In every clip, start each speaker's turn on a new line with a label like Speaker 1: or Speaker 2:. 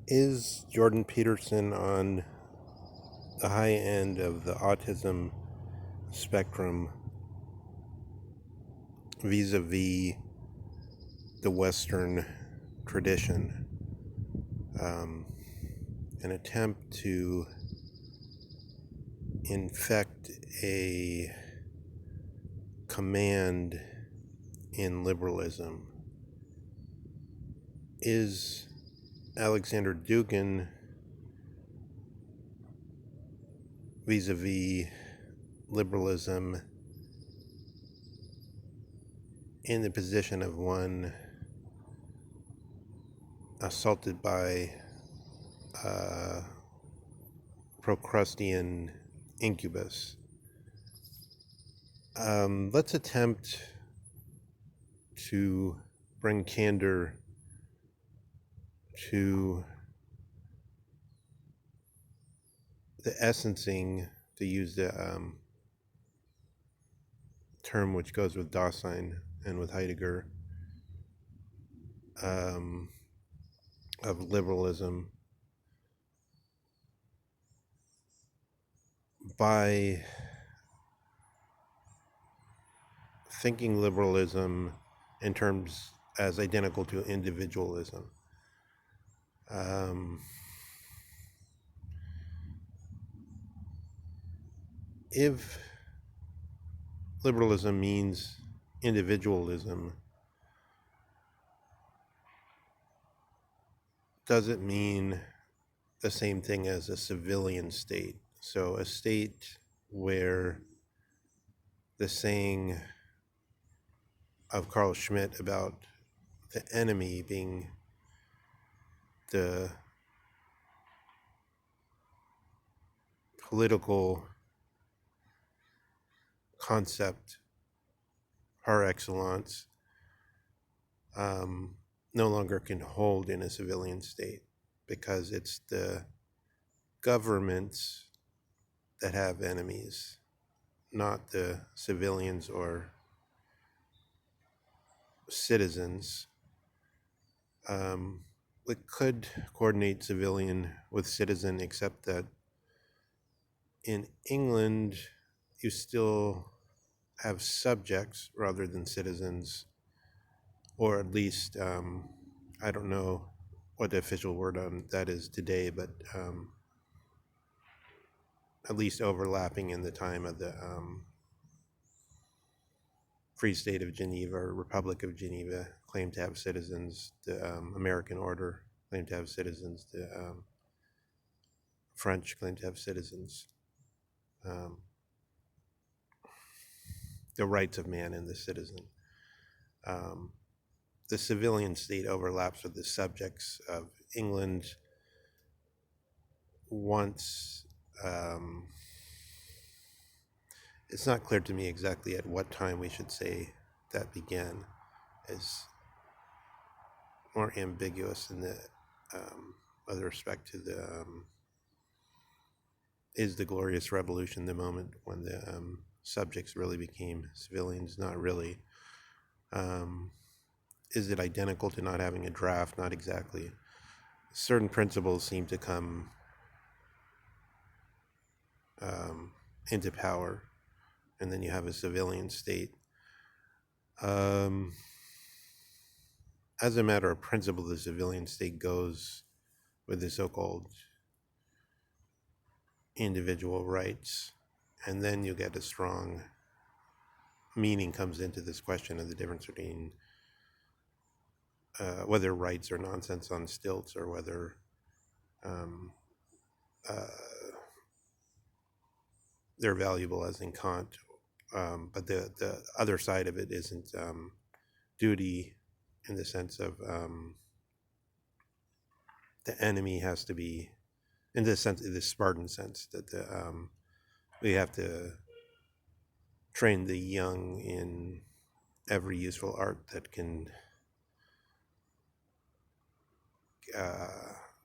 Speaker 1: Is Jordan Peterson on the high end of the autism spectrum vis-a-vis the Western tradition? An attempt to infect a command in liberalism. Is Alexander Dugin vis-a-vis liberalism in the position of one assaulted by Procrustean incubus? Let's attempt to bring candor to the essencing, to use the term which goes with Dasein and with Heidegger, of liberalism by thinking liberalism in terms as identical to individualism. If liberalism means individualism, does it mean the same thing as a civilian state? So a state where the saying of Carl Schmitt about the enemy being the political concept par excellence, no longer can hold in a civilian state, because it's the governments that have enemies, not the civilians or citizens. We could coordinate civilian with citizen, except that in England you still have subjects rather than citizens, or at least I don't know what the official word on that is today, but at least overlapping in the time of the Free State of Geneva or Republic of Geneva claimed to have citizens. The American Order claimed to have citizens. The French claimed to have citizens. The rights of man and the citizen. The civilian state overlaps with the subjects of England. Once, it's not clear to me exactly at what time we should say that began. Is more ambiguous in the other respect to the is the Glorious Revolution the moment when the subjects really became civilians? Not really. Is it identical to not having a draft? Not exactly. Certain principles seem to come into power, and then you have a civilian state. As a matter of principle, the civilian state goes with the so-called individual rights, and then you get a strong meaning comes into this question of the difference between whether rights are nonsense on stilts, or whether they're valuable as in Kant. But the other side of it isn't duty in the sense of the enemy has to be, in the sense, the Spartan sense, that we have to train the young in every useful art that can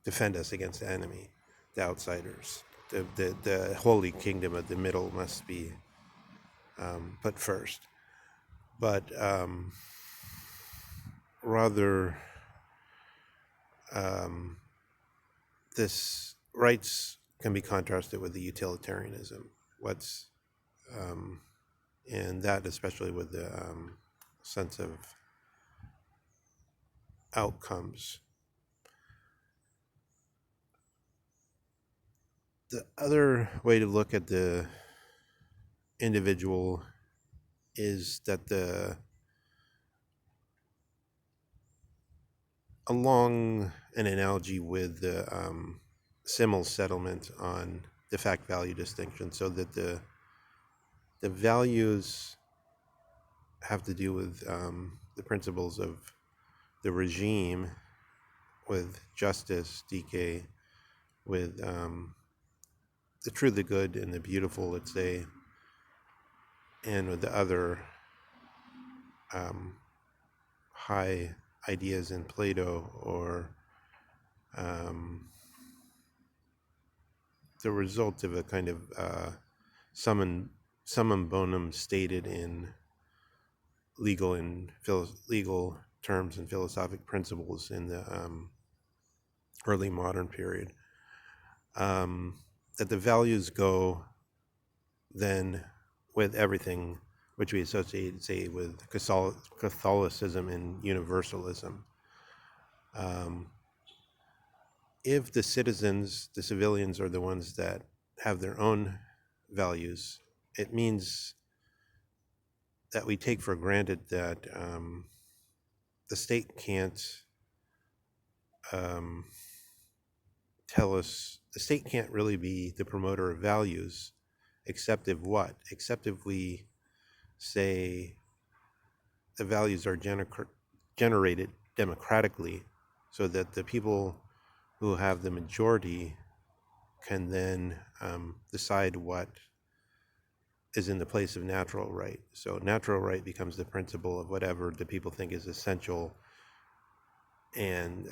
Speaker 1: defend us against the enemy, the outsiders. The holy kingdom of the middle must be put first. But rather this rights can be contrasted with the utilitarianism. What's and that especially with the sense of outcomes. The other way to look at the individual is that along an analogy with the Simmel's settlement on the fact value distinction, so that the values have to do with the principles of the regime, with justice, decay, with the true, the good, and the beautiful, let's say, and with the other high ideas in Plato, or the result of a kind of summum bonum stated in legal terms and philosophic principles in the early modern period. That the values go then with everything which we associate, say, with Catholicism and Universalism. If the citizens, the civilians, are the ones that have their own values, it means that we take for granted that the state can't tell us, the state can't really be the promoter of values, except if what? Except if we say the values are generated democratically, so that the people who have the majority can then decide what is in the place of natural right. So natural right becomes the principle of whatever the people think is essential and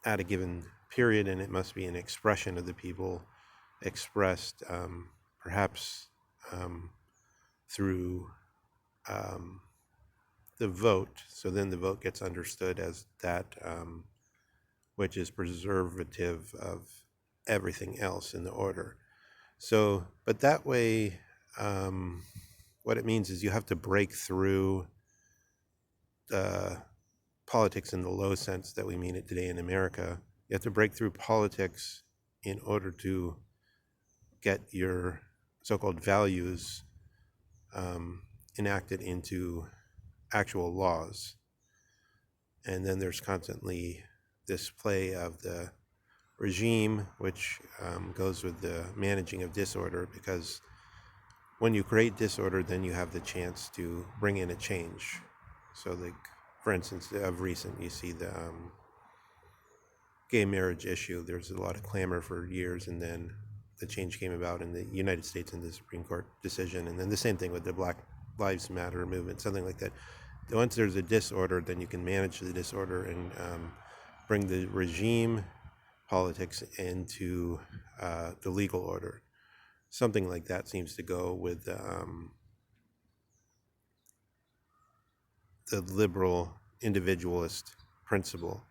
Speaker 1: at a given period, and it must be an expression of the people, expressed perhaps through the vote. So then the vote gets understood as that which is preservative of everything else in the order. So, but that way, what it means is you have to break through politics in the low sense that we mean it today in America. You have to break through politics in order to get your so-called values enacted into actual laws. And then there's constantly this play of the regime, which goes with the managing of disorder, because when you create disorder, then you have the chance to bring in a change. So, like, for instance, of recent, you see the gay marriage issue. There's a lot of clamor for years, and then the change came about in the United States in the Supreme Court decision. And then the same thing with the Black Lives Matter movement, something like that. Once there's a disorder, then you can manage the disorder and bring the regime politics into the legal order. Something like that seems to go with the liberal individualist principle.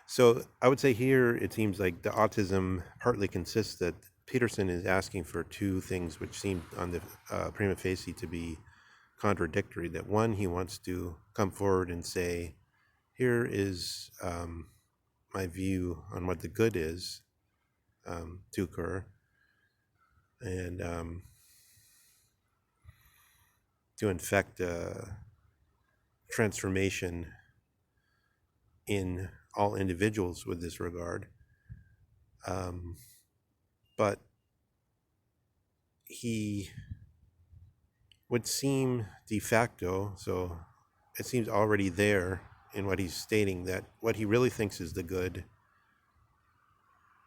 Speaker 1: So I would say here it seems like the autism partly consists that Peterson is asking for two things which seem on the prima facie to be contradictory. That one, he wants to come forward and say, here is my view on what the good is to occur, and to infect transformation in all individuals with this regard. But he would seem de facto, so it seems already there in what he's stating, that what he really thinks is the good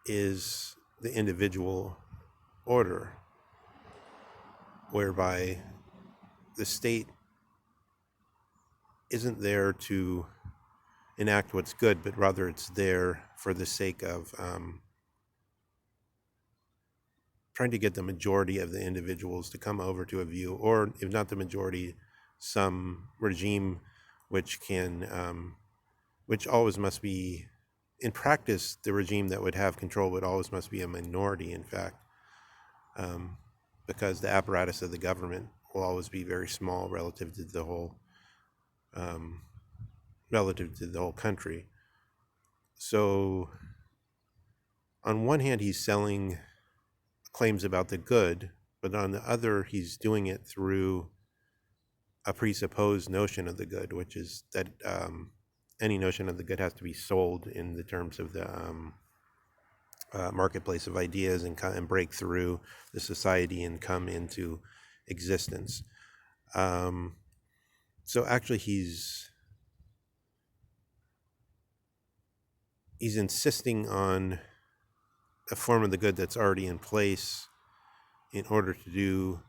Speaker 1: is the individual order, whereby the state isn't there to enact what's good, but rather it's there for the sake of trying to get the majority of the individuals to come over to a view, or if not the majority, some regime which can, which always must be in practice, the regime that would have control would always must be a minority, in fact, because the apparatus of the government will always be very small relative to the whole country. So on one hand, he's selling claims about the good, but on the other, he's doing it through a presupposed notion of the good, which is that any notion of the good has to be sold in the terms of the marketplace of ideas and break through the society and come into existence. So actually, he's insisting on a form of the good that's already in place in order to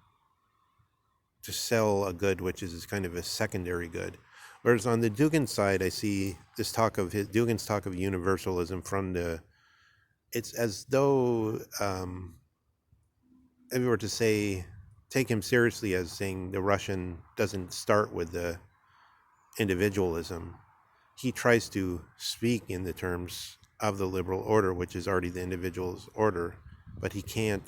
Speaker 1: sell a good which is kind of a secondary good. Whereas on the Dugin side, I see this Dugin's talk of universalism it's as though if we were to say, take him seriously as saying the Russian doesn't start with the individualism, he tries to speak in the terms of the liberal order, which is already the individual's order, but he can't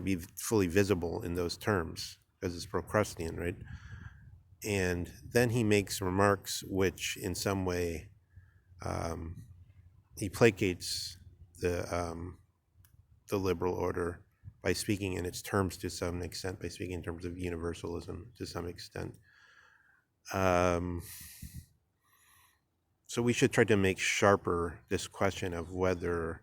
Speaker 1: be fully visible in those terms because it's Procrustean, right? And then he makes remarks which in some way he placates the liberal order by speaking in its terms to some extent, by speaking in terms of universalism to some extent. So we should try to make sharper this question of whether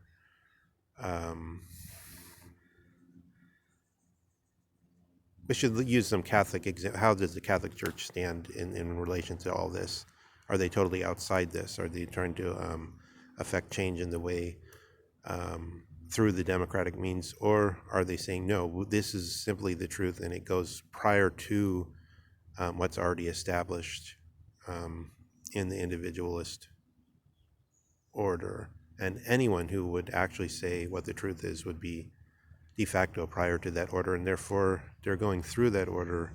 Speaker 1: we should use some Catholic example. How does the Catholic Church stand in relation to all this? Are they totally outside this? Are they trying to affect change in the way through the democratic means? Or are they saying, no, this is simply the truth and it goes prior to what's already established in the individualist order? And anyone who would actually say what the truth is would be de facto prior to that order, and therefore their going through that order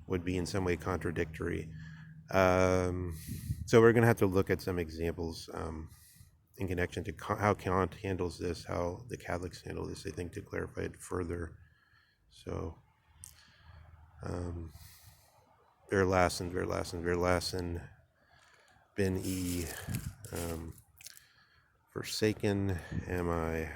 Speaker 1: would be in some way contradictory. So we're going to have to look at some examples in connection to how Kant handles this, how the Catholics handle this, I think, to clarify it further. So Verlassen, Ben E. Forsaken am I.